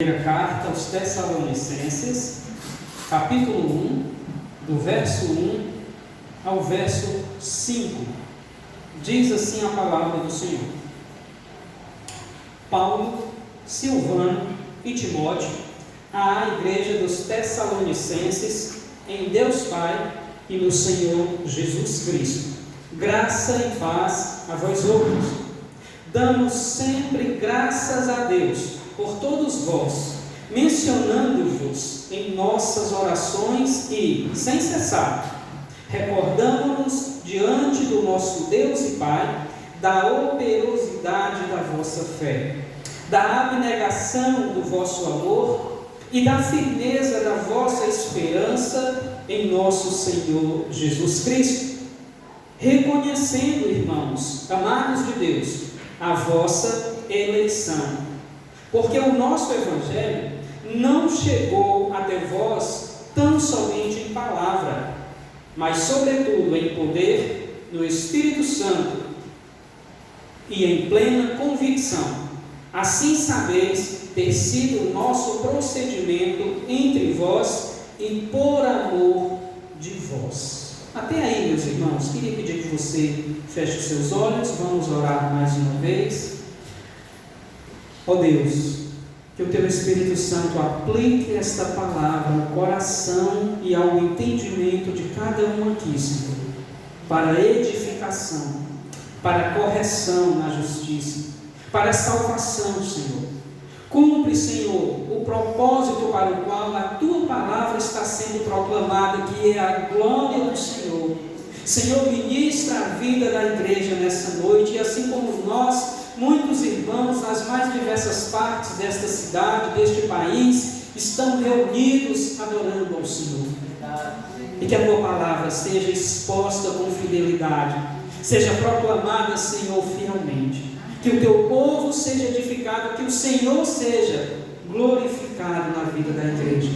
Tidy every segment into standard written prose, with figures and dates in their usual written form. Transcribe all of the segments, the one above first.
Primeira carta aos Tessalonicenses, capítulo 1, do verso 1 ao verso 5. Diz assim a palavra do Senhor: Paulo, Silvano e Timóteo, à igreja dos Tessalonicenses, em Deus Pai e no Senhor Jesus Cristo. Graça e paz a vós outros. Damos sempre graças a Deus por todos vós, mencionando-vos em nossas orações e, sem cessar, recordamos-nos diante do nosso Deus e Pai da operosidade da vossa fé, da abnegação do vosso amor e da firmeza da vossa esperança em nosso Senhor Jesus Cristo, reconhecendo, irmãos, amados de Deus, a vossa eleição. Porque o nosso Evangelho não chegou até vós tão somente em palavra, mas sobretudo em poder, no Espírito Santo e em plena convicção. Assim sabeis ter sido o nosso procedimento entre vós e por amor de vós. Até aí, meus irmãos, queria pedir que você feche os seus olhos, vamos orar mais uma vez. Ó Deus, que o Teu Espírito Santo aplique esta palavra ao coração e ao entendimento de cada um aqui, Senhor, para edificação, para correção na justiça, para salvação, Senhor. Cumpre, Senhor, o propósito para o qual a Tua palavra está sendo proclamada, que é a glória do Senhor. Senhor, ministra a vida da igreja nessa noite, e assim como nós, muitos irmãos nas mais diversas partes desta cidade, deste país, estão reunidos adorando ao Senhor. E que a Tua palavra seja exposta com fidelidade, seja proclamada, Senhor, fielmente. Que o Teu povo seja edificado, que o Senhor seja glorificado na vida da igreja.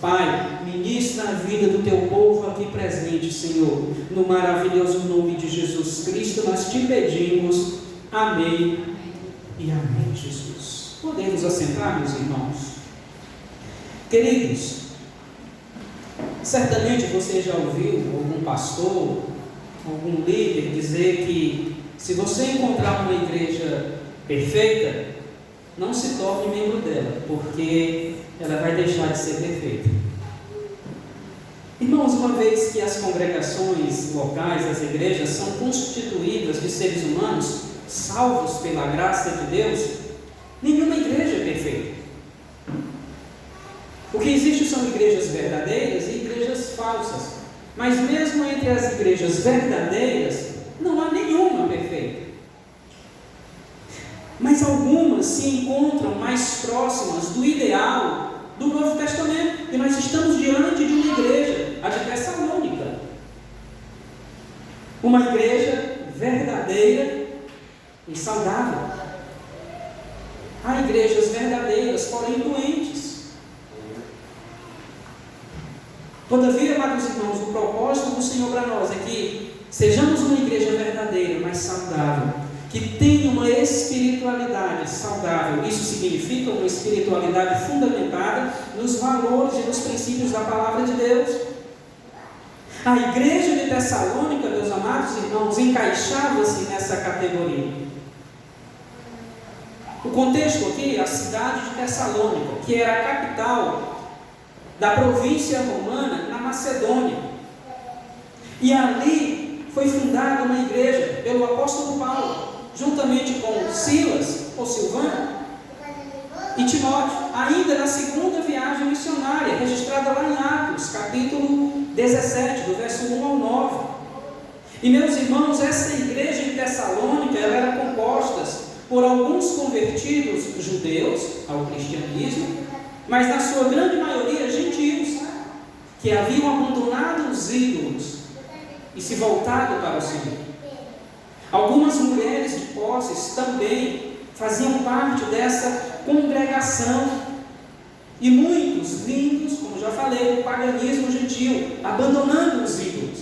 Pai, ministra a vida do Teu povo aqui presente, Senhor. No maravilhoso nome de Jesus Cristo, nós te pedimos. Amém e amém, Jesus. Podemos assentar, meus irmãos? Queridos, certamente você já ouviu algum pastor, algum líder dizer que se você encontrar uma igreja perfeita, não se torne membro dela, porque ela vai deixar de ser perfeita. Irmãos, uma vez que as congregações locais, as igrejas, são constituídas de seres humanos salvos pela graça de Deus, nenhuma igreja é perfeita. O que existe são igrejas verdadeiras e igrejas falsas. Mas mesmo entre as igrejas verdadeiras, não há nenhuma perfeita. Mas algumas se encontram mais próximas do ideal do Novo Testamento. E nós estamos diante de uma igreja, a de Tessalônica. Uma igreja verdadeira e saudável. Há igrejas verdadeiras, porém doentes. Todavia, amados irmãos, o propósito do Senhor para nós é que sejamos uma igreja verdadeira, mas saudável, que tenha uma espiritualidade saudável. Isso significa uma espiritualidade fundamentada nos valores e nos princípios da palavra de Deus. A igreja de Tessalônica, meus amados irmãos, encaixava-se nessa categoria. O contexto aqui é a cidade de Tessalônica, que era a capital da província romana na Macedônia. E ali foi fundada uma igreja pelo apóstolo Paulo, juntamente com Silas, ou Silvano, e Timóteo, ainda na segunda viagem missionária, registrada lá em Atos, capítulo 17, do verso 1 ao 9. E meus irmãos, essa igreja em Tessalônica, ela era composta por alguns convertidos judeus ao cristianismo, mas na sua grande maioria gentios, que haviam abandonado os ídolos e se voltado para o Senhor. Algumas mulheres de posses também faziam parte dessa congregação, e muitos vindos, como já falei, do paganismo gentio, abandonando os ídolos.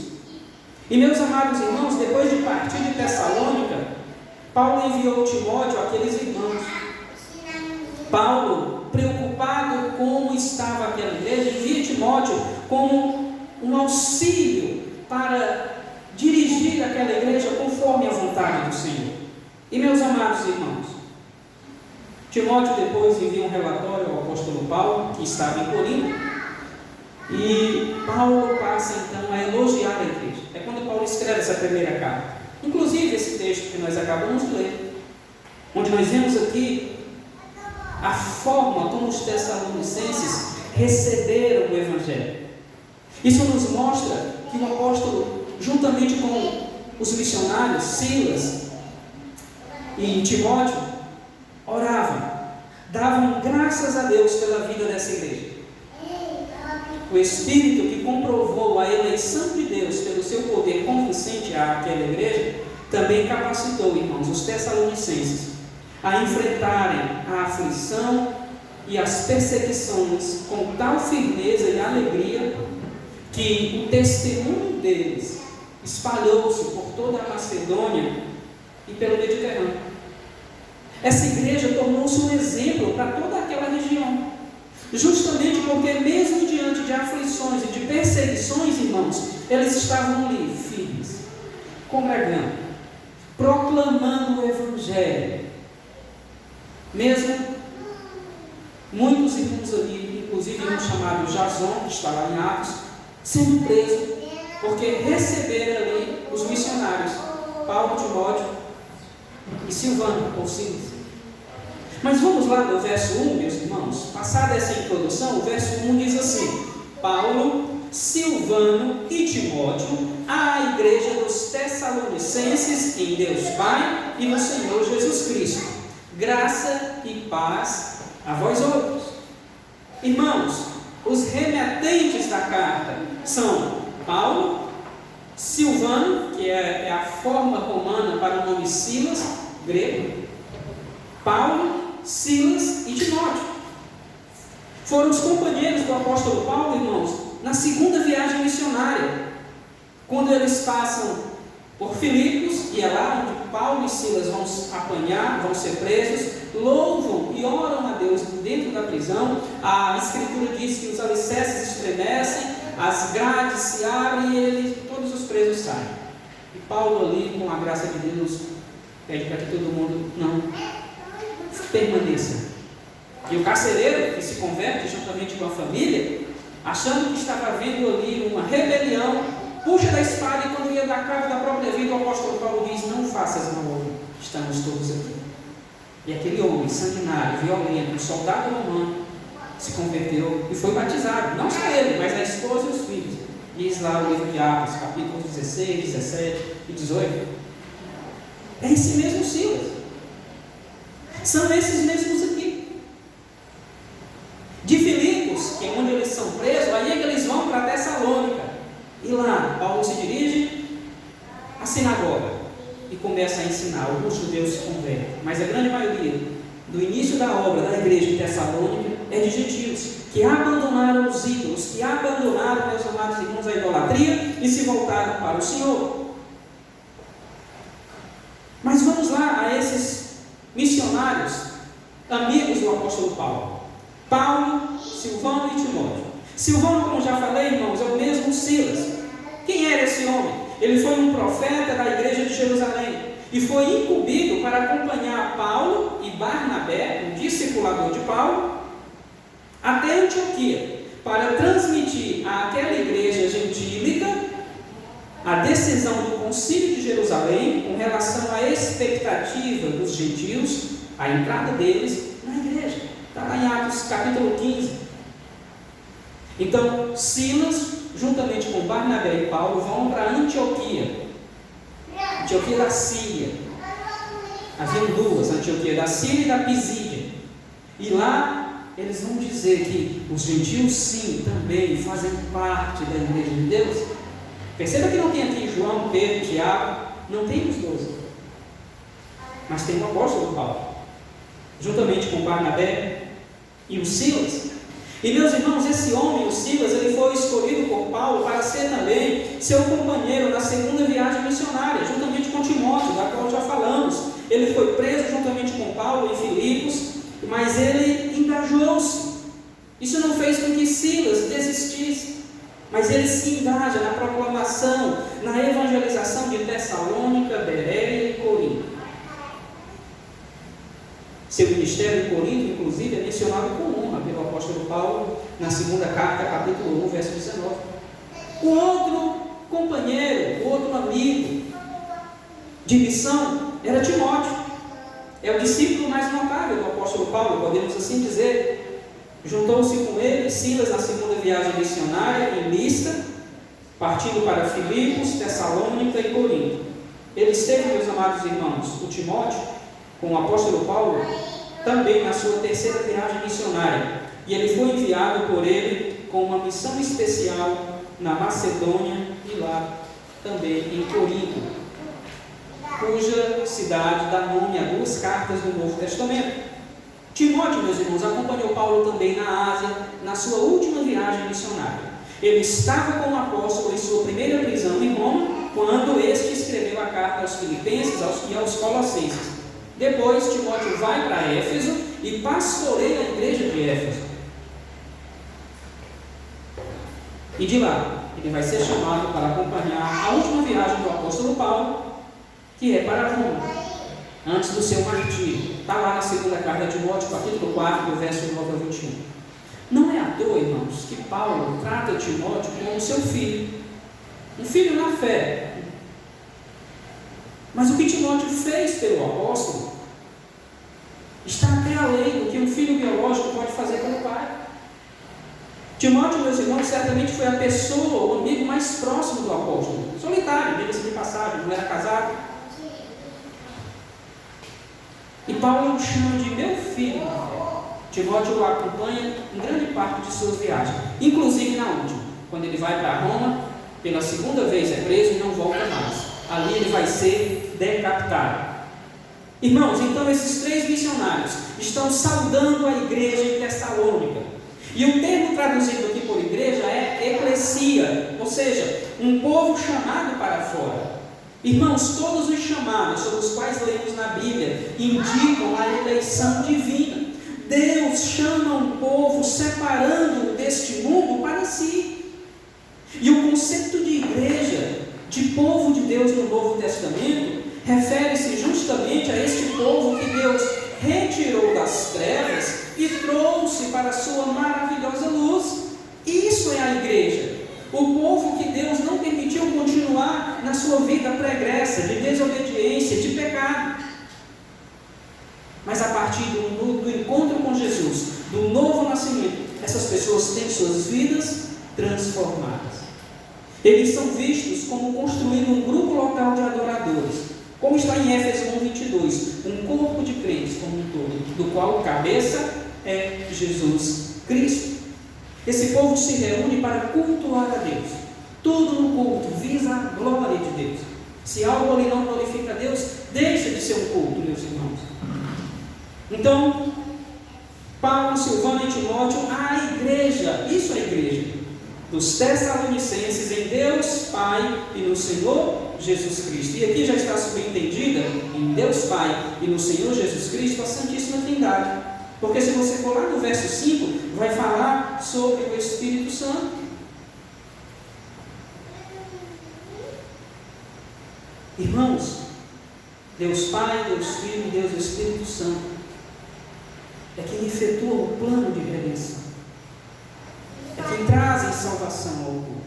E meus amados irmãos, depois de partir de Tessalônica, Paulo enviou Timóteo àqueles irmãos. Paulo, preocupado como estava aquela igreja, envia Timóteo como um auxílio para dirigir aquela igreja conforme a vontade do Senhor. E meus amados irmãos, Timóteo depois envia um relatório ao apóstolo Paulo, que estava em Corinto, e Paulo passa então a elogiar a igreja. É quando Paulo escreve essa primeira carta. Inclusive esse texto que nós acabamos de ler, onde nós vemos aqui a forma como os tessalonicenses receberam o Evangelho. Isso nos mostra que o apóstolo, juntamente com os missionários, Silas e Timóteo, oravam, davam graças a Deus pela vida dessa igreja. O Espírito que comprovou a eleição de Deus pelo seu poder convincente àquela igreja, também capacitou, irmãos, os tessalonicenses a enfrentarem a aflição e as perseguições com tal firmeza e alegria que o testemunho deles espalhou-se por toda a Macedônia e pelo Mediterrâneo. Essa igreja tornou-se um exemplo para toda aquela região, justamente porque mesmo diante de aflições e de perseguições, irmãos, eles estavam ali firmes, congregando, proclamando o Evangelho. Mesmo muitos irmãos ali, inclusive um chamado Jason, que está lá em Atos, sendo preso, porque receberam ali os missionários, Paulo, Timóteo e Silvano, ou Silas. Mas vamos lá no verso 1, meus irmãos. Passada essa introdução, o verso 1 diz assim: Paulo, Silvano e Timóteo, à igreja dos Tessalonicenses, em Deus Pai e no Senhor Jesus Cristo. Graça e paz a vós outros. Irmãos, os remetentes da carta são Paulo, Silvano, que é a forma romana para o nome Silas, grego, Paulo, Silas e Timóteo. Foram os companheiros do apóstolo Paulo, irmãos, na segunda viagem missionária, quando eles passam por Filipos, e é lá onde Paulo e Silas vão apanhar, vão ser presos, louvam e oram a Deus dentro da prisão. A Escritura diz que os alicerces estremecem, as grades se abrem e todos os presos saem. E Paulo ali, com a graça de Deus, pede para que todo mundo não permaneça. E o carcereiro, que se converte juntamente com a família, achando que estava havendo ali uma rebelião, puxa da espada e quando ia dar cabo da própria vida, o apóstolo Paulo diz: não faças mal, estamos todos aqui. E aquele homem sanguinário, violento, um soldado romano, se converteu e foi batizado, não só ele, mas a esposa e os filhos. Diz lá o livro de Atos, capítulos 16, 17 e 18. É esse mesmo Silas. São esses mesmos aqui. De Filipos, que é onde eles são presos, aí é que eles vão para Tessalônica. E lá, Paulo se dirige à sinagoga e começa a ensinar. Alguns judeus se convertem, mas a grande maioria do início da obra da igreja de Tessalônica é de gentios, que abandonaram os ídolos, que abandonaram, meus amados irmãos, a idolatria e se voltaram para o Senhor. Mas vamos lá a esses missionários, amigos do apóstolo Paulo. Paulo, Silvano e Timóteo. Silvano, como já falei, irmãos, é o mesmo Silas. Quem era esse homem? Ele foi um profeta da igreja de Jerusalém e foi incumbido para acompanhar Paulo e Barnabé, o discipulador de Paulo, até Antioquia, para transmitir àquela igreja gentílica a decisão do concílio de Jerusalém com relação à expectativa dos gentios, a entrada deles na igreja. Está lá em Atos capítulo 15. Então, Silas, juntamente com Barnabé e Paulo, vão para Antioquia, Antioquia da Síria. Haviam duas, Antioquia da Síria e da Pisídia. E lá eles vão dizer que os gentios, sim, também fazem parte da igreja de Deus. Perceba que não tem aqui João, Pedro, Tiago, não tem os 12. Mas tem o apóstolo Paulo, juntamente com Barnabé e o Silas. E meus irmãos, esse homem, o Silas, ele foi escolhido por Paulo para ser também seu companheiro na segunda viagem missionária, juntamente com Timóteo, da qual já falamos. Ele foi preso juntamente com Paulo em Filipos, mas ele engajou-se Isso não fez com que Silas desistisse, mas ele se engaja na proclamação, na evangelização de Tessalônica, Bereia e Corinto. Seu ministério em Corinto, inclusive, é mencionado com honra pelo apóstolo Paulo na segunda carta, capítulo 1, verso 19. O outro companheiro, o outro amigo de missão era Timóteo. É o discípulo mais notável do apóstolo Paulo, podemos assim dizer. Juntou-se com ele Silas na segunda viagem missionária em Listra, partindo para Filipos, Tessalônica e Corinto. Ele esteve, meus amados irmãos, o Timóteo, com o apóstolo Paulo, também na sua terceira viagem missionária. E ele foi enviado por ele com uma missão especial na Macedônia e lá também em Corinto, cuja cidade dá nome a duas cartas do Novo Testamento. Timóteo, meus irmãos, acompanhou Paulo também na Ásia, na sua última viagem missionária. Ele estava com o apóstolo em sua primeira prisão em Roma, quando este escreveu a carta aos Filipenses e aos Colossenses. Depois, Timóteo vai para Éfeso e pastoreia a igreja de Éfeso. E de lá, ele vai ser chamado para acompanhar a última viagem do apóstolo Paulo, que é para Roma, antes do seu martírio. Está lá na segunda carta de Timóteo, capítulo 4, do verso 9 a 21. Não é à toa, irmãos, que Paulo trata Timóteo como seu filho, um filho na fé. Mas o que Timóteo fez pelo apóstolo está até além do que um filho biológico pode fazer pelo pai. Timóteo, meus irmãos, certamente foi a pessoa, o amigo mais próximo do apóstolo. Solitário, diga-se de passagem, não era casado. E Paulo o chama de meu filho. Timóteo o acompanha em grande parte de suas viagens, inclusive na última, quando ele vai para Roma, pela segunda vez é preso e não volta mais. Ali ele vai ser decapitado. Irmãos, então esses três missionários estão saudando a igreja em Tessalônica. E o termo traduzido aqui por igreja é eclesia, ou seja, um povo chamado para fora. Irmãos, todos os chamados sobre os quais lemos na Bíblia indicam a eleição divina. Deus chama um povo separando-o deste mundo para si. E o conceito de igreja, de povo de Deus no Novo Testamento, refere-se justamente a este povo que Deus retirou das trevas e trouxe para a sua maravilhosa luz. Isso é a igreja. O povo que Deus não permitiu continuar na sua vida pregressa, de desobediência, de pecado. Mas a partir do encontro com Jesus, do novo nascimento, essas pessoas têm suas vidas transformadas. Eles são vistos como construindo um grupo local de adoradores, como está em Éfeso 1:22, um corpo de crentes como um todo, do qual o cabeça é Jesus Cristo. Esse povo se reúne para cultuar a Deus. Tudo no culto visa a glória de Deus. Se algo ali não glorifica a Deus, deixa de ser um culto, meus irmãos. Então, Paulo, Silvano e Timóteo, a igreja, isso é a igreja, dos Tessalonicenses em Deus Pai e no Senhor Jesus Cristo. E aqui já está subentendida, em Deus Pai e no Senhor Jesus Cristo, a Santíssima Trindade. Porque se você for lá no verso 5, vai falar sobre o Espírito Santo. Irmãos, Deus Pai, Deus Filho e Deus Espírito Santo é quem efetua o plano de redenção, é quem traz salvação ao povo,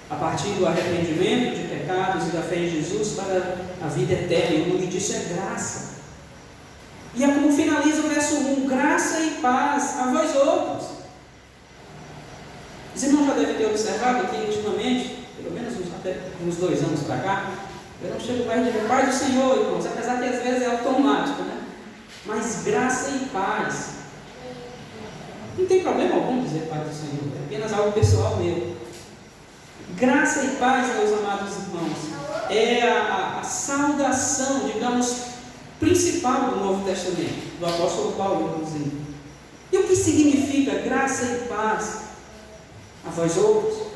a partir do arrependimento de pecados e da fé em Jesus para a vida eterna. E o nome disso é graça. E é como finaliza o verso 1: graça e paz a vós outros. Os irmãos já devem ter observado aqui ultimamente, pelo menos até uns 2 anos para cá, eu não chego mais de dizer paz do Senhor, irmãos, apesar que às vezes é automático, né? Mas graça e paz. Não tem problema algum dizer paz do Senhor, é apenas algo pessoal meu. Graça e paz, meus amados irmãos, é a saudação, digamos, principal do Novo Testamento, do apóstolo Paulo, inclusive. E o que significa graça e paz a vós outros?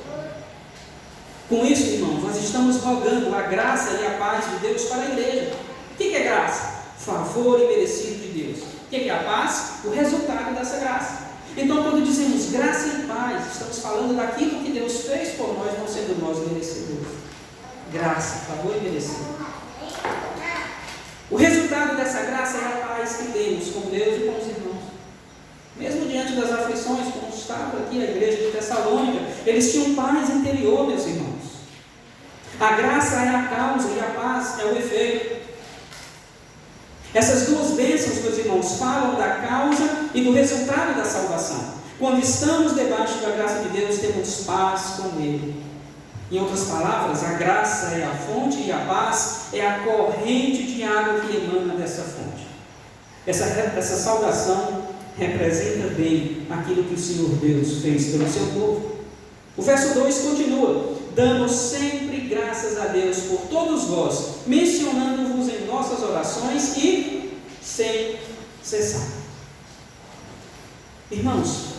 Com isso, irmãos, nós estamos rogando a graça e a paz de Deus para a igreja. O que é graça? Favor imerecido de Deus. O que é a paz? O resultado dessa graça. Então, quando dizemos graça e paz, estamos falando daquilo que Deus fez por nós, não sendo nós merecedores. Graça, favor e merecido. O resultado dessa graça é a paz que temos com Deus e com os irmãos. Mesmo diante das aflições, como estava aqui a igreja de Tessalônica, eles tinham paz interior, meus irmãos. A graça é a causa e a paz é o efeito. Essas duas bênçãos, meus irmãos, falam da causa e do resultado da salvação. Quando estamos debaixo da graça de Deus, temos paz com Ele. Em outras palavras, a graça é a fonte e a paz é a corrente de água que emana dessa fonte. Essa saudação representa bem aquilo que o Senhor Deus fez pelo seu povo. O verso 2 continua: dando sempre graças a Deus por todos vós, mencionando-vos em nossas orações e sem cessar. Irmãos,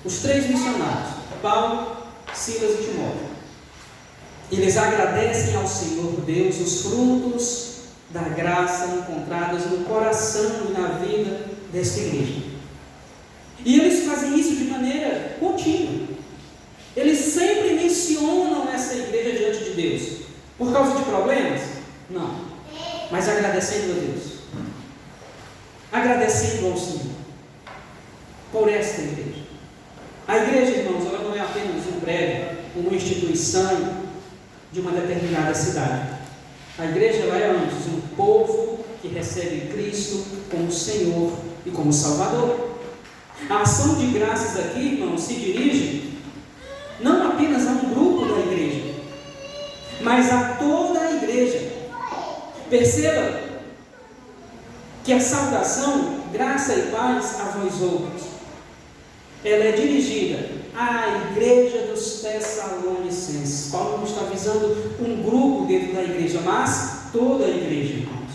os três missionários, Paulo, Silas e Timóteo, eles agradecem ao Senhor Deus os frutos da graça encontradas no coração e na vida desta igreja. E eles fazem isso de maneira contínua. Eles sempre mencionam essa igreja diante de Deus. Por causa de problemas? Não. Mas agradecendo a Deus. Agradecendo ao Senhor por esta igreja. A igreja, irmãos, ela não é apenas um prédio, uma instituição de uma determinada cidade. A igreja ela é antes um povo que recebe Cristo como Senhor e como Salvador. A ação de graças aqui, irmãos, se dirige não apenas a um grupo da igreja, mas a toda a igreja. Perceba que a saudação, graça e paz a vós outros, ela é dirigida à igreja dos Tessalonicenses. Paulo não está visando um grupo dentro da igreja, mas toda a igreja, irmãos.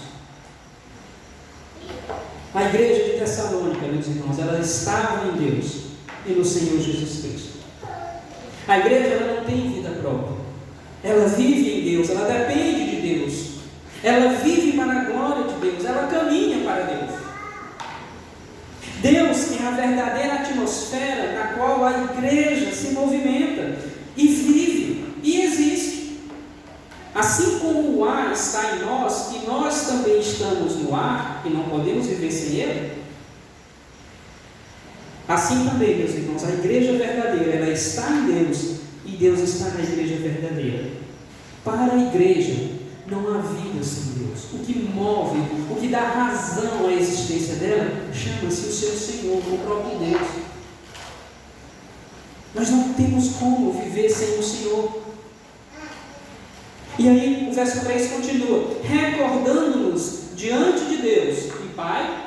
A igreja de Tessalônica, meus irmãos, ela estava em Deus e no Senhor Jesus Cristo. A igreja ela não tem vida própria. Ela vive em Deus, ela depende de Deus. Ela vive para a glória de Deus, ela caminha para Deus. Deus é a verdadeira atmosfera na qual a igreja se movimenta e vive e existe. Assim como o ar está em nós e nós também estamos no ar e não podemos viver sem ele, assim também, meus irmãos, a igreja verdadeira, ela está em Deus e Deus está na igreja verdadeira. Para a igreja não há vida sem Deus. O que move, o que dá razão à existência dela, chama-se o seu Senhor, o próprio Deus. Nós não temos como viver sem o Senhor. E aí o verso 3 continua: recordando-nos diante de Deus e Pai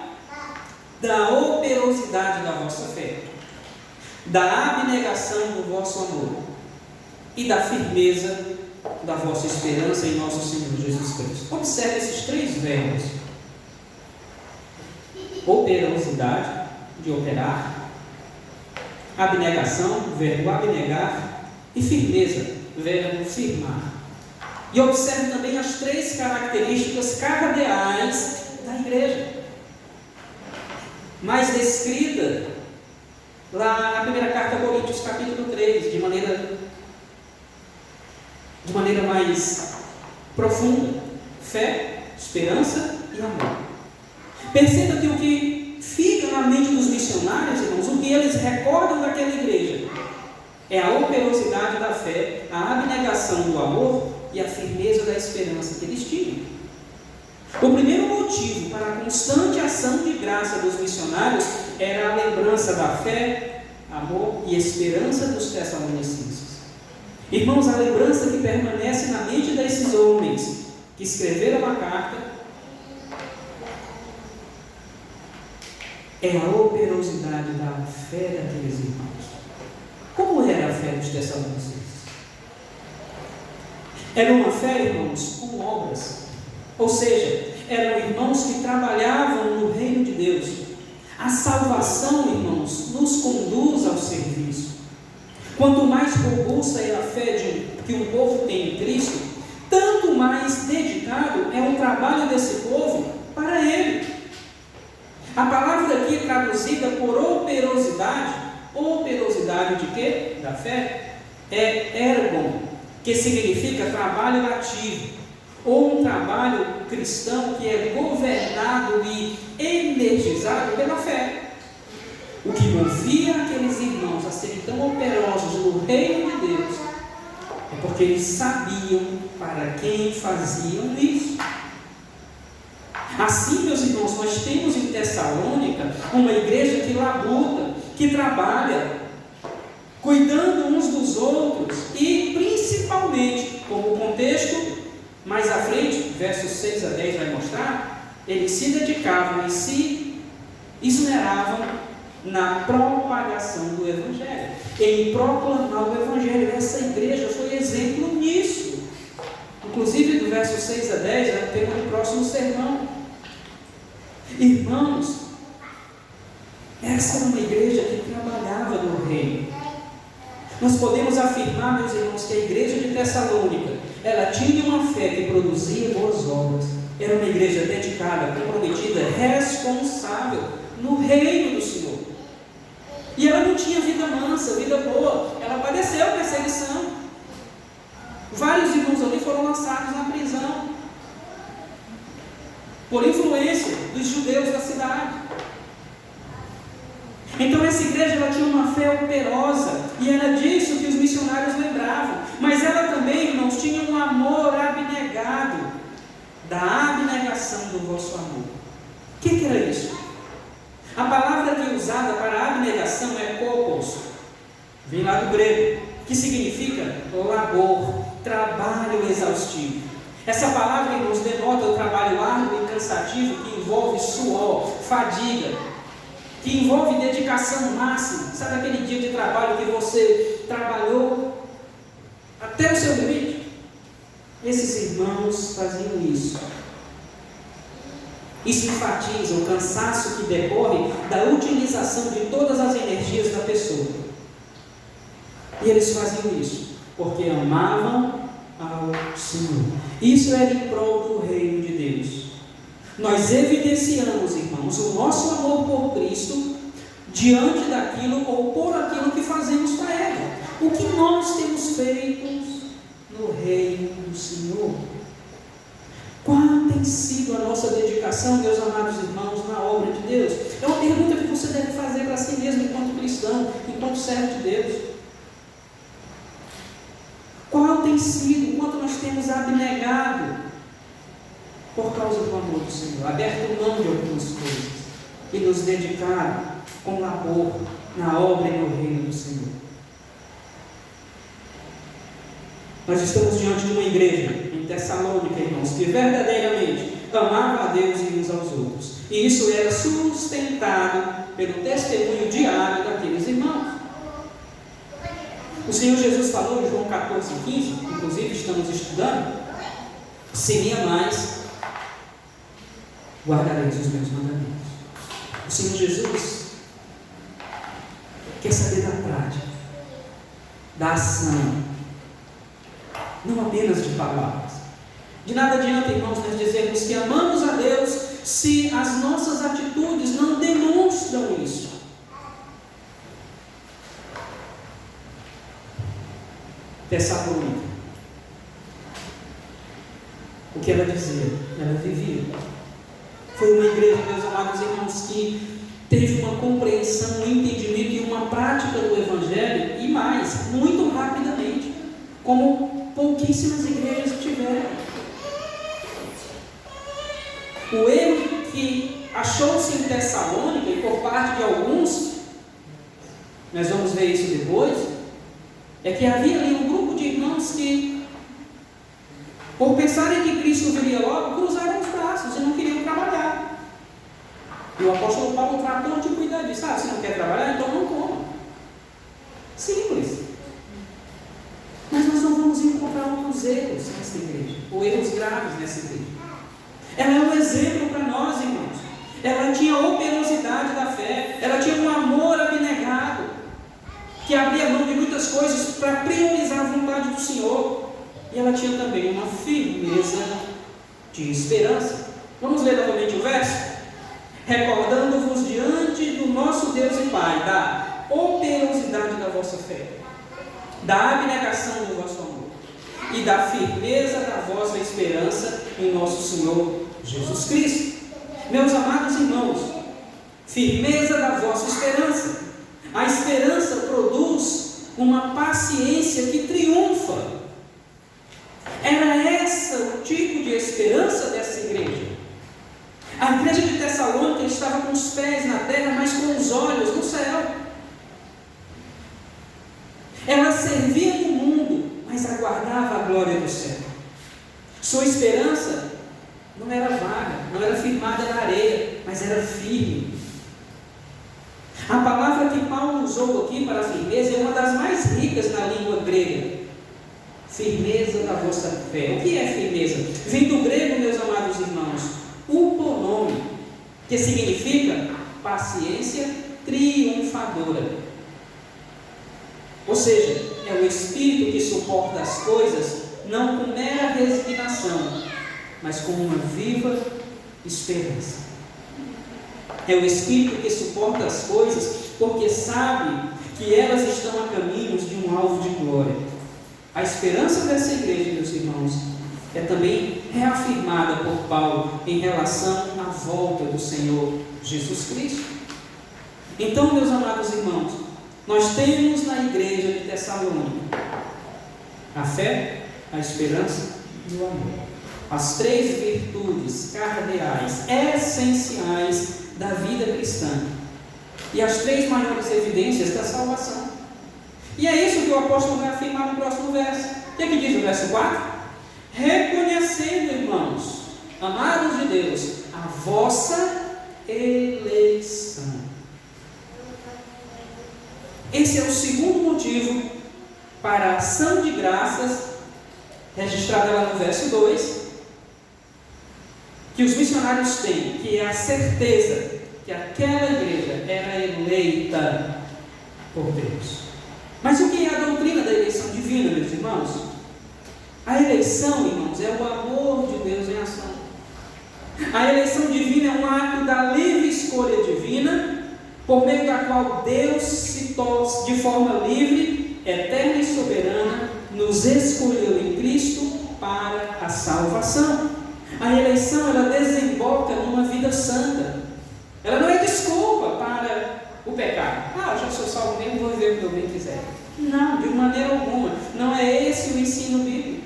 da operosidade da vossa fé, da abnegação do vosso amor e da firmeza da vossa esperança em nosso Senhor Jesus Cristo. Observe esses três verbos: operosidade, de operar; abnegação, verbo abnegar; e firmeza, verbo firmar. E observe também as três características cardeais da igreja, mais descrita lá na primeira carta a Coríntios, capítulo 3, de maneira mais profunda: fé, esperança e amor. Perceba que o que fica na mente dos missionários, irmãos, o que eles recordam daquela igreja, é a operosidade da fé, a abnegação do amor e a firmeza da esperança que eles tinham. O primeiro motivo para a constante ação de graça dos missionários era a lembrança da fé, amor e esperança dos Tessalonicenses. Irmãos, a lembrança que permanece na mente desses homens que escreveram a carta é a operosidade da fé daqueles irmãos. Como era a fé dos Tessalonicenses? Era uma fé, irmãos, com obras. Ou seja, eram irmãos que trabalhavam no reino de Deus. A salvação, irmãos, nos conduz ao serviço. Quanto mais robusta é a fé que um povo tem em Cristo, tanto mais dedicado é o trabalho desse povo para Ele. A palavra aqui traduzida por operosidade Operosidade de quê? Da fé. É ergon, que significa trabalho ativo, ou um trabalho cristão que é governado e energizado pela fé. O que movia aqueles irmãos a serem tão operosos no reino de Deus é porque eles sabiam para quem faziam isso. Assim, meus irmãos, nós temos em Tessalônica uma igreja que labuta, que trabalha, cuidando uns dos outros e principalmente, como o contexto mais à frente, versos 6 a 10 vai mostrar, eles se dedicavam e se esmeravam na propagação do Evangelho, em proclamar o Evangelho. Essa igreja foi exemplo nisso. Inclusive, do verso 6 a 10 é o tema do próximo sermão. Irmãos, essa era uma igreja que trabalhava no reino. Nós podemos afirmar, meus irmãos, que a igreja de Tessalônica, ela tinha uma fé que produzia boas obras. Era uma igreja dedicada, comprometida, responsável no reino do Senhor. E ela não tinha vida mansa, vida boa. Ela padeceu perseguição. Vários irmãos ali foram lançados na prisão por influência dos judeus da cidade. Então essa igreja ela tinha uma fé operosa, e era disso que os missionários lembravam. Mas ela também, irmãos, tinha um amor abnegado, da abnegação do vosso amor. O que era isso? A palavra que é usada para abnegação é kopos, vem lá do grego, que significa labor, trabalho exaustivo. Essa palavra, irmãos, denota o trabalho árduo e cansativo que envolve suor, fadiga, que envolve dedicação máxima. Sabe aquele dia de trabalho que você trabalhou até o seu limite? Esses irmãos faziam isso. Isso enfatiza o cansaço que decorre da utilização de todas as energias da pessoa. E eles faziam isso porque amavam ao Senhor. Isso era em prol do reino de Deus. Nós evidenciamos, irmãos, o nosso amor por Cristo diante daquilo ou por aquilo que fazemos para Ele. O que nós temos feito no reino do Senhor? Qual tem sido a nossa dedicação, meus amados irmãos, na obra de Deus? É uma pergunta que você deve fazer para si mesmo enquanto cristão, enquanto servo de Deus. Qual tem sido, o quanto nós temos abnegado por causa do amor do Senhor, aberto mão de algumas coisas e nos dedicado com labor na obra e no reino do Senhor? Nós estamos diante de uma igreja em Tessalônica, irmãos, que verdadeiramente amava a Deus e uns aos outros. E isso era sustentado pelo testemunho diário daqueles irmãos. O Senhor Jesus falou em João 14:15, inclusive estamos estudando: se me amais, guardareis os meus mandamentos. O Senhor Jesus quer saber da prática, da ação, não apenas de palavras. De nada adianta, irmãos, nós dizermos que amamos a Deus se as nossas atitudes não demonstram isso. Tessalônica, o que ela dizia, ela vivia. Foi uma igreja, meus amados irmãos, que teve uma compreensão, um entendimento e uma prática do Evangelho, e mais, muito rapidamente, como pouquíssimas igrejas tiveram. O erro que achou-se em Tessalônica, e por parte de alguns, nós vamos ver isso depois, é que havia ali um grupo de irmãos que, por pensarem que Cristo viria logo, cruzaram os braços e não queriam trabalhar. E o apóstolo Paulo tratou de cuidar disso. Se não quer trabalhar, então não coma. Simples. Mas nós não vamos encontrar outros erros nessa igreja, ou erros graves nessa igreja. Ela é um exemplo para nós, irmãos. Ela tinha operosidade da fé, ela tinha um amor abnegado, que abria mão de muitas coisas para priorizar a vontade do Senhor. E ela tinha também uma firmeza de esperança. Vamos ler novamente o verso? Recordando-vos diante do nosso Deus e Pai da operosidade da vossa fé, da abnegação do vosso amor e da firmeza da vossa esperança em nosso Senhor Jesus Cristo. Meus amados irmãos, firmeza da vossa esperança. A esperança produz uma paciência que triunfa. Era esse o tipo de esperança dessa igreja. A igreja de Tessalônica estava com os pés na terra, mas com os olhos no céu. Ela servia no mundo, mas aguardava a glória do céu. Sua esperança não era vaga, não era firmada na areia, mas era firme. A palavra que Paulo usou aqui para firmeza é uma das mais ricas na língua grega. Firmeza da vossa fé. O que é firmeza? Vem do grego, meus amados irmãos, uponome, que significa paciência triunfadora. Ou seja, é o espírito que suporta as coisas, não com mera resignação, mas com uma viva esperança. É o espírito que suporta as coisas, porque sabe que elas estão a caminhos de um alvo de glória. A esperança dessa igreja, meus irmãos, é também reafirmada por Paulo em relação à volta do Senhor Jesus Cristo. Então, meus amados irmãos, nós temos na igreja de Tessalônica a fé, a esperança e o amor. As três virtudes cardeais, essenciais da vida cristã. E as três maiores evidências da salvação. E é isso que o apóstolo vai afirmar no próximo verso. O que é que diz o verso 4? Reconhecendo, irmãos, amados de Deus, a vossa eleição. Esse é o segundo motivo para a ação de graças, registrada lá no verso 2, que os missionários têm, que é a certeza que aquela igreja era eleita por Deus. Mas o que é a doutrina da eleição divina, meus irmãos? A eleição, irmãos, é o amor de Deus em ação. A eleição divina é um ato da livre escolha divina, por meio da qual Deus de forma livre, eterna e soberana, nos escolheu em Cristo para a salvação. A eleição, ela desemboca numa vida santa. Ela não é desculpa para o pecado. Eu já sou salvo mesmo, vou viver o que eu bem quiser. Não, de maneira alguma. Não é esse o ensino bíblico.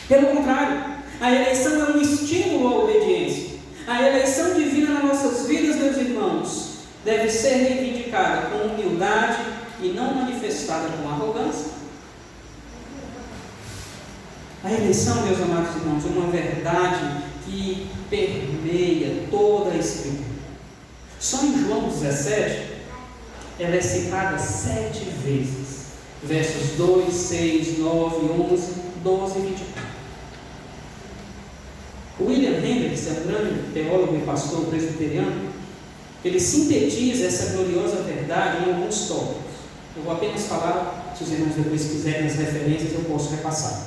Pelo contrário, a eleição é um estímulo à obediência. A eleição divina nas nossas vidas, meus irmãos, deve ser reivindicada com humildade e não manifestada com arrogância. A eleição, meus amados irmãos, é uma verdade que permeia toda a Escritura. Só em João 17, ela é citada 7 vezes. Versos 2, 6, 9, 11, 12 e 24. William Hendricks, um grande teólogo e pastor presbiteriano, ele sintetiza essa gloriosa verdade em alguns tópicos. Eu vou apenas falar, se os irmãos depois quiserem as referências, eu posso repassar.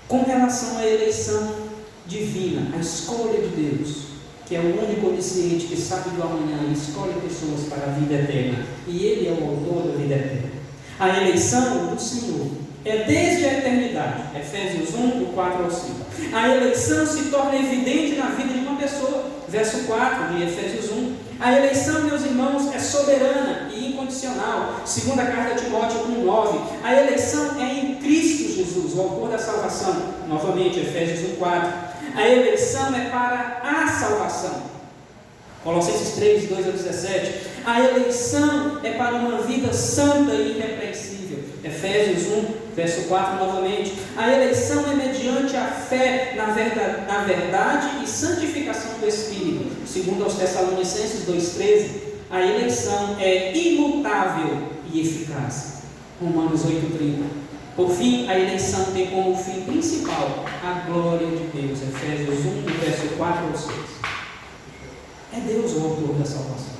Com relação à eleição divina, a escolha de Deus, que é o único onisciente que sabe do amanhã e escolhe pessoas para a vida eterna, e Ele é o autor da vida eterna. A eleição do Senhor é desde a eternidade, Efésios 1, do 4 ao 5. A eleição se torna evidente na vida de uma pessoa, verso 4 de Efésios 1. A eleição, meus irmãos, é soberana e incondicional, segunda carta de Timóteo 1,9. A eleição é em Cristo Jesus, o autor da salvação, novamente, Efésios 1,4. A eleição é para a salvação, Colossenses 3, 2 a 17. A eleição é para uma vida santa e irrepreensível, Efésios 1, verso 4 novamente. A eleição é mediante a fé na verdade e santificação do Espírito, segundo aos Tessalonicenses 2,13. A eleição é imutável e eficaz, Romanos 8,30. Por fim, a eleição tem como fim principal a glória de Deus, Efésios 1, do verso 4 ao 6. É Deus o autor da salvação.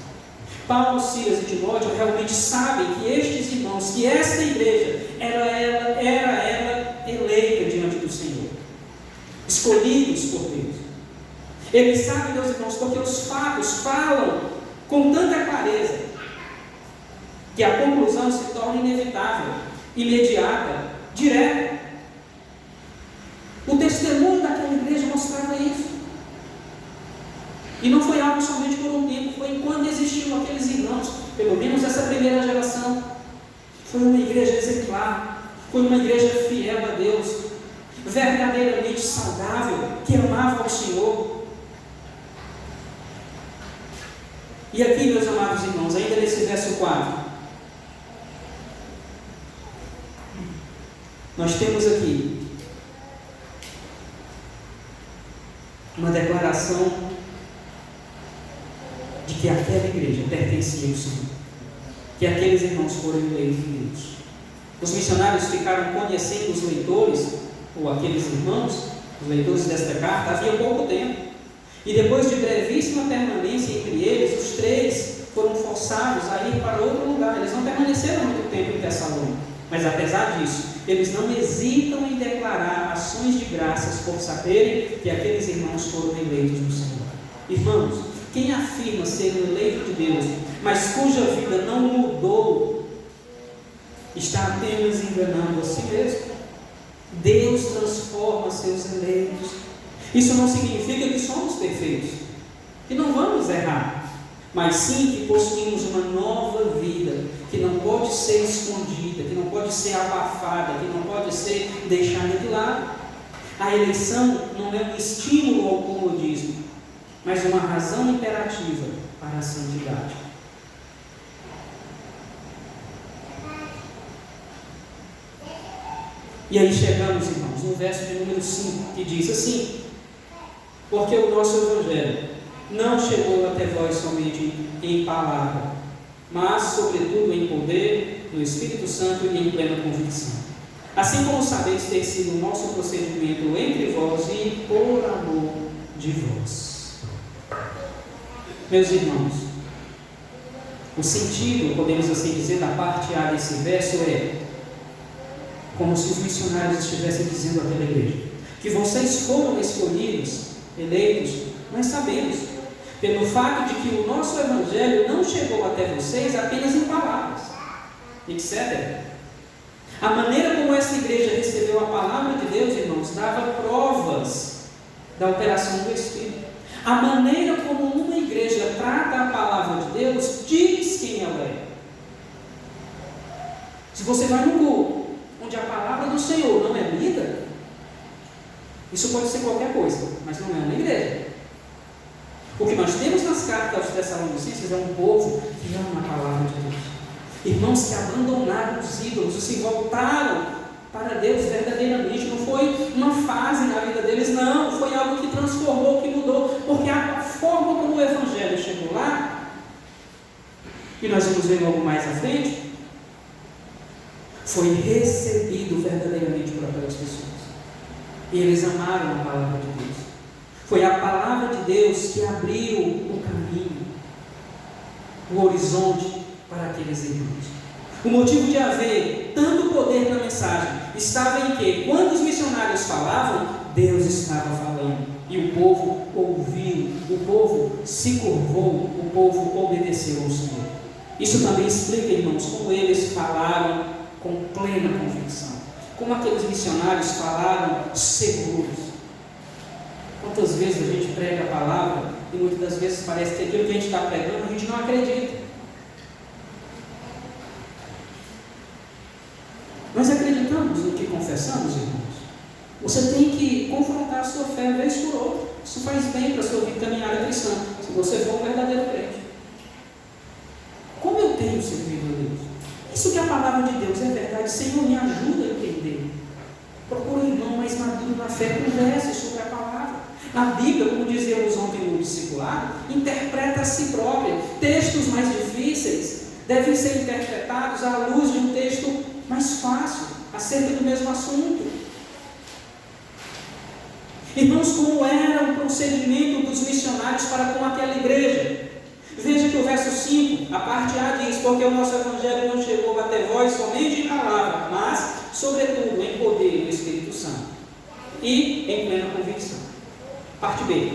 Paulo, Silas e Timóteo realmente sabem que estes irmãos, que esta igreja era eleita diante do Senhor, escolhidos por Deus. Eles sabem, meus irmãos, porque os fatos falam com tanta clareza. que a conclusão se torne inevitável, imediata, direta. O testemunho daquela igreja mostrava isso. E não foi algo somente por um tempo, foi enquanto existiam aqueles irmãos, pelo menos essa primeira geração. Foi uma igreja exemplar, foi uma igreja fiel a Deus, verdadeiramente saudável, que amava ao Senhor. E aqui, meus amados irmãos, ainda nesse verso 4, nós temos aqui uma declaração de que aquela igreja pertencia ao Senhor, que aqueles irmãos foram eleitos de Deus. Os missionários ficaram conhecendo os leitores, ou aqueles irmãos, os leitores desta carta, havia pouco tempo. E depois de brevíssima permanência entre eles, os três foram forçados a ir para outro lugar. Eles não permaneceram muito tempo em Tessalônica, mas apesar disso, eles não hesitam em declarar ações de graças por saberem que aqueles irmãos foram eleitos do Senhor. Irmãos, quem afirma ser um eleito de Deus, mas cuja vida não mudou, está apenas enganando a si mesmo. Deus transforma seus eleitos. Isso não significa que somos perfeitos, que não vamos errar, mas sim que possuímos uma nova vida, que não pode ser escondida, que não pode ser abafada, que não pode ser deixada de lado. A eleição não é um estímulo ao comodismo, mas uma razão imperativa para a santidade. E aí chegamos, irmãos, no verso de número 5, que diz assim: porque o nosso Evangelho não chegou até vós somente em palavra, mas sobretudo em poder do Espírito Santo e em plena convicção. Assim como sabeis ter sido o nosso procedimento entre vós e por amor de vós. Meus irmãos, o sentido, podemos assim dizer, da parte A desse verso é como se os missionários estivessem dizendo àquela igreja: que vocês foram escolhidos, eleitos, nós sabemos, pelo fato de que o nosso Evangelho não chegou até vocês apenas em palavras, etc. A maneira como essa igreja recebeu a palavra de Deus, irmãos, dava provas da operação do Espírito. A maneira como uma igreja trata a palavra de Deus diz quem ela é. Se você vai no Google, onde a palavra do Senhor não é lida, isso pode ser qualquer coisa, mas não é uma igreja. O que nós temos nas cartas aos Tessalonicenses é um povo que ama a palavra de Deus. Irmãos que abandonaram os ídolos e se voltaram para Deus verdadeiramente. Não foi uma fase na vida deles, não. Foi algo que transformou, que mudou. Porque a forma como o Evangelho chegou lá, e nós vamos ver logo mais à frente, foi recebido verdadeiramente por aquelas pessoas. E eles amaram a palavra de Deus. Foi a palavra de Deus que abriu o caminho, o horizonte para aqueles irmãos. O motivo de haver tanto poder na mensagem estava em que, quando os missionários falavam, Deus estava falando. E o povo ouviu, o povo se curvou, o povo obedeceu ao Senhor. Isso também explica, irmãos, como eles falaram com plena convicção. Como aqueles missionários falaram seguros. Quantas vezes a gente prega a palavra e muitas das vezes parece que aquilo que a gente está pregando a gente não acredita. Nós acreditamos no que confessamos, irmãos. Você tem que confrontar a sua fé vez por outra. Isso faz bem para a sua vida caminhada cristã, se você for um verdadeiro crente. Como eu tenho servido a Deus? Isso que a palavra de Deus é verdade. Senhor, me ajuda a entender. Procura um irmão mais maduro na fé, converse sobre a palavra. A Bíblia, como dizíamos ontem no discipulado, interpreta a si própria. Textos mais difíceis devem ser interpretados à luz de um texto mais fácil, acerca do mesmo assunto. Irmãos, como era o procedimento dos missionários para com aquela igreja? Veja que o verso 5, a parte A diz: porque o nosso Evangelho não chegou até vós somente em palavra, mas, sobretudo, em poder do Espírito Santo e em plena convicção. Parte B: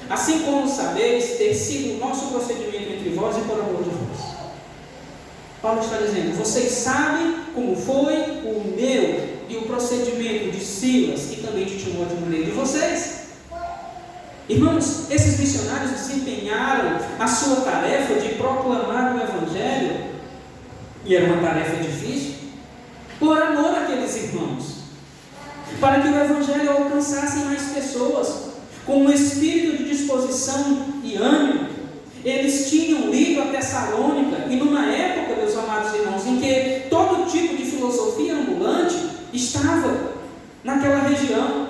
assim como sabeis ter sido o nosso procedimento entre vós e por amor de vós. Paulo está dizendo: vocês sabem como foi o meu e o procedimento de Silas e também de Timóteo no meio de vocês. Irmãos, esses missionários desempenharam a sua tarefa de proclamar o Evangelho, e era uma tarefa difícil, por amor àqueles irmãos, para que o Evangelho alcançasse mais pessoas, com um espírito de disposição e ânimo. Eles tinham lido a Tessalônica, e numa época, meus amados irmãos, em que todo tipo de filosofia ambulante estava naquela região,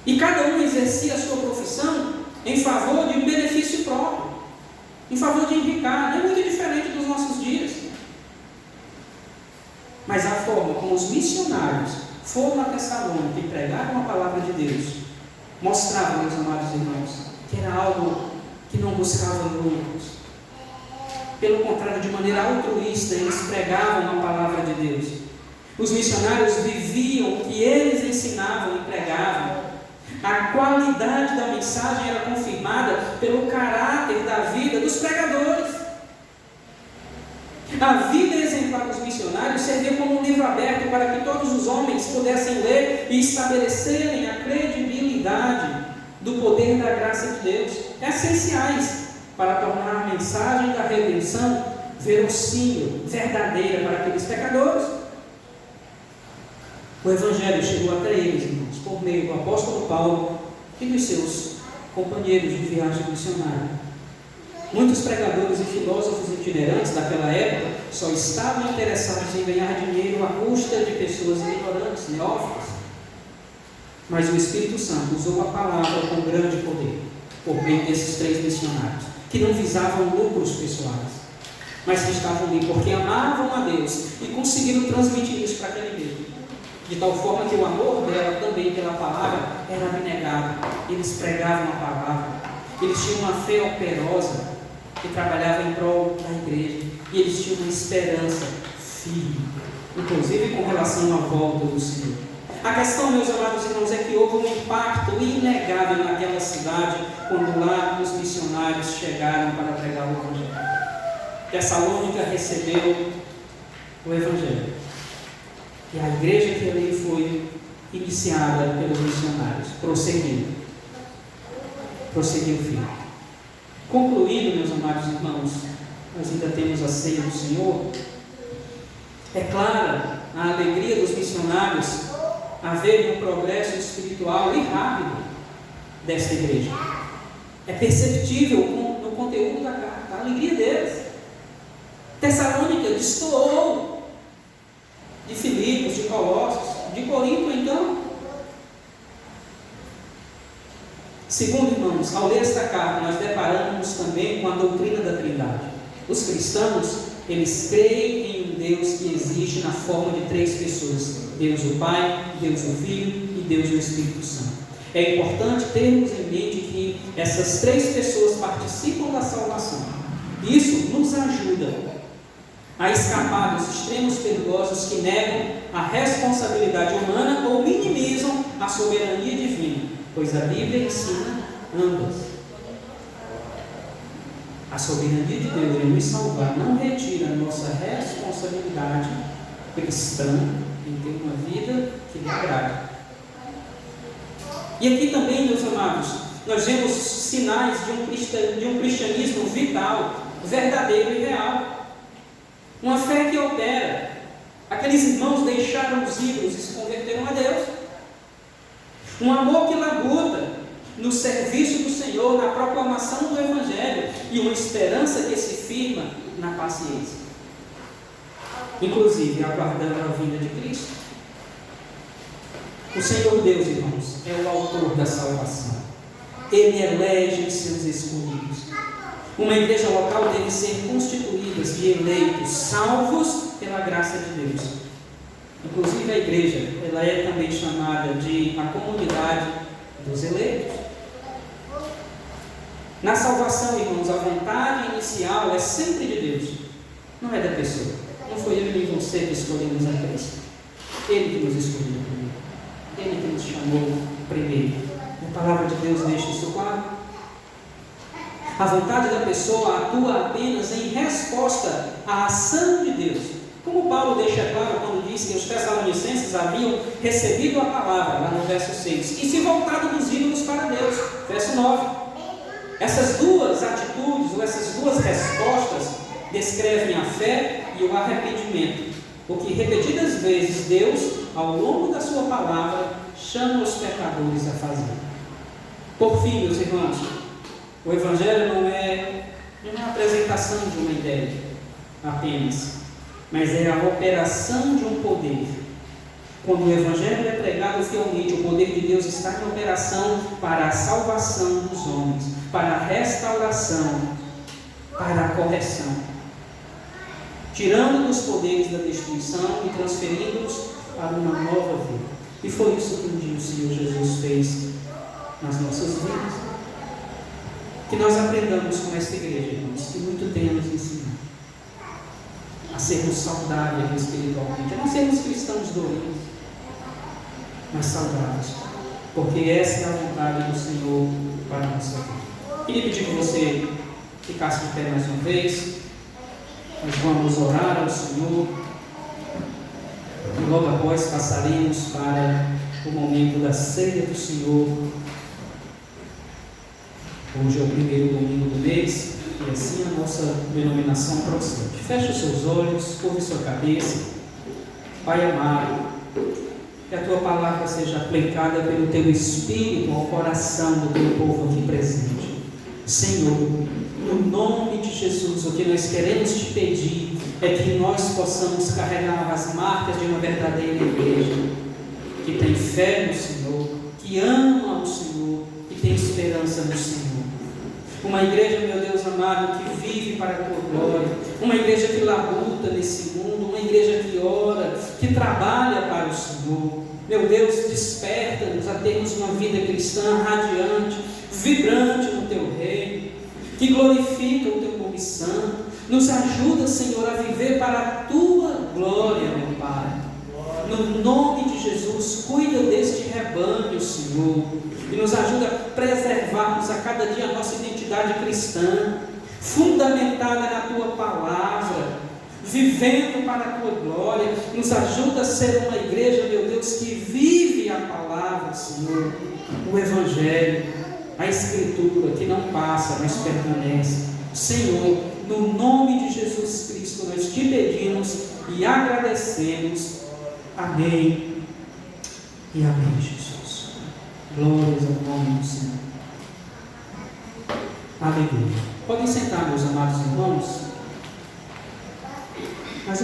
e cada um exercia a sua profissão em favor de um benefício próprio, em favor de enricar. Não é muito diferente dos nossos dias. Mas a forma como os missionários foram a Tessalônica e pregaram a palavra de Deus mostrava, meus amados irmãos, que era algo que não buscava lucros. Pelo contrário, de maneira altruísta, eles pregavam a palavra de Deus. Os missionários viviam o que eles ensinavam e pregavam. A qualidade da mensagem era confirmada pelo caráter da vida dos pregadores. A vida exemplar dos missionários serviu como um livro aberto para que todos os homens pudessem ler e estabelecerem a credibilidade do poder da graça de Deus, essenciais para tornar a mensagem da redenção verossímil, verdadeira para aqueles pecadores. O Evangelho chegou até eles, irmãos, por meio do apóstolo Paulo e dos seus companheiros de viagem missionária. Muitos pregadores e filósofos itinerantes daquela época só estavam interessados em ganhar dinheiro à custa de pessoas ignorantes, neófitas. Mas o Espírito Santo usou a palavra com grande poder, por meio desses 3 missionários, que não visavam lucros pessoais, mas que estavam ali porque amavam a Deus e conseguiram transmitir isso para aquele meio. De tal forma que o amor dela também pela palavra era abnegado. Eles pregavam a palavra, eles tinham uma fé operosa que trabalhava em prol da igreja, e eles tinham uma esperança firme, inclusive com relação à volta do Senhor. A questão, meus amados irmãos, é que houve um impacto inegável naquela cidade quando lá os missionários chegaram para pregar o Evangelho. Tessalônica recebeu o Evangelho, e a igreja que ali foi iniciada pelos missionários prosseguiu firme. Concluindo, meus amados irmãos, nós ainda temos a ceia do Senhor. É clara a alegria dos missionários a verem o progresso espiritual e rápido desta igreja. É perceptível no conteúdo da carta, a alegria deles. Tessalônica destoou de Filipos, de Colossos, de Corinto, então. Segundo, irmãos, ao ler esta carta, nós deparamos também com a doutrina da Trindade. Os cristãos, eles creem em um Deus que existe na forma de 3 pessoas: Deus o Pai, Deus o Filho e Deus o Espírito Santo. É importante termos em mente que essas 3 pessoas participam da salvação. Isso nos ajuda a escapar dos extremos perigosos que negam a responsabilidade humana ou minimizam a soberania divina, pois a Bíblia ensina ambas. A soberania de Deus em nos salvar não retira a nossa responsabilidade cristã em ter uma vida que lhe agrade. E aqui também, meus amados, nós vemos sinais de um cristianismo vital, verdadeiro e real. Uma fé que opera. Aqueles irmãos deixaram os ídolos e se converteram a Deus. Um amor que labuta no serviço do Senhor, na proclamação do Evangelho, e uma esperança que se firma na paciência, inclusive aguardando a vinda de Cristo. O Senhor Deus, irmãos, é o autor da salvação. Ele elege os seus escolhidos. Uma igreja local deve ser constituída de eleitos, salvos pela graça de Deus. Inclusive a igreja, ela é também chamada de a comunidade dos eleitos. Na salvação, irmãos, a vontade inicial é sempre de Deus, não é da pessoa. Não foi eu nem você que escolhemos a Cristo. Ele que nos escolheu primeiro. Ele que nos chamou primeiro. A palavra de Deus deixa isso claro. A vontade da pessoa atua apenas em resposta à ação de Deus. Como Paulo deixa claro quando diz que os tessalonicenses haviam recebido a palavra, lá no verso 6, e se voltado dos ídolos para Deus, verso 9. Essas duas atitudes, ou essas duas respostas, descrevem a fé e o arrependimento, o que repetidas vezes Deus, ao longo da sua palavra, chama os pecadores a fazer. Por fim, meus irmãos, o Evangelho não é uma apresentação de uma ideia apenas, mas é a operação de um poder. Quando o Evangelho é pregado fielmente, o poder de Deus está em operação para a salvação dos homens, para a restauração, para a correção, tirando dos poderes da destruição e transferindo-os para uma nova vida. E foi isso que um dia o Senhor Jesus fez nas nossas vidas. Que nós aprendamos com esta igreja, irmãos, que muito tem a nos ensinar a sermos saudáveis espiritualmente, a não sermos cristãos doentes, mas saudáveis, porque essa é a vontade do Senhor para a nossa vida. Queria pedir que você ficasse de pé mais uma vez. Nós vamos orar ao Senhor e logo após passaremos para o momento da ceia do Senhor. Hoje é o primeiro domingo do mês e assim a nossa denominação procede. Feche os seus olhos, curve sua cabeça. Pai amado, que a Tua palavra seja aplicada pelo Teu Espírito ao coração do Teu povo aqui presente. Senhor, no nome de Jesus, o que nós queremos Te pedir é que nós possamos carregar as marcas de uma verdadeira igreja, que tem fé no Senhor, que ama o Senhor, que tem esperança no Senhor. Uma igreja, meu Deus amado, que vive para a Tua glória, uma igreja que labuta nesse mundo, uma igreja que ora, que trabalha para o Senhor. Meu Deus, desperta-nos a termos uma vida cristã radiante, vibrante no Teu reino, que glorifica o Teu nome santo. Nos ajuda, Senhor, a viver para a Tua glória, meu Pai. No nome de Jesus, cuida deste rebanho, Senhor, e nos ajuda a preservarmos a cada dia a nossa identidade cristã, fundamentada na Tua palavra, vivendo para a Tua glória. Nos ajuda a ser uma igreja, meu Deus, que vive a palavra, Senhor, o Evangelho, a Escritura, que não passa, mas permanece. Senhor, no nome de Jesus Cristo, nós Te pedimos e agradecemos. Amém e amém, Jesus. Glórias ao nome do Senhor. Aleluia. Podem sentar, meus amados irmãos.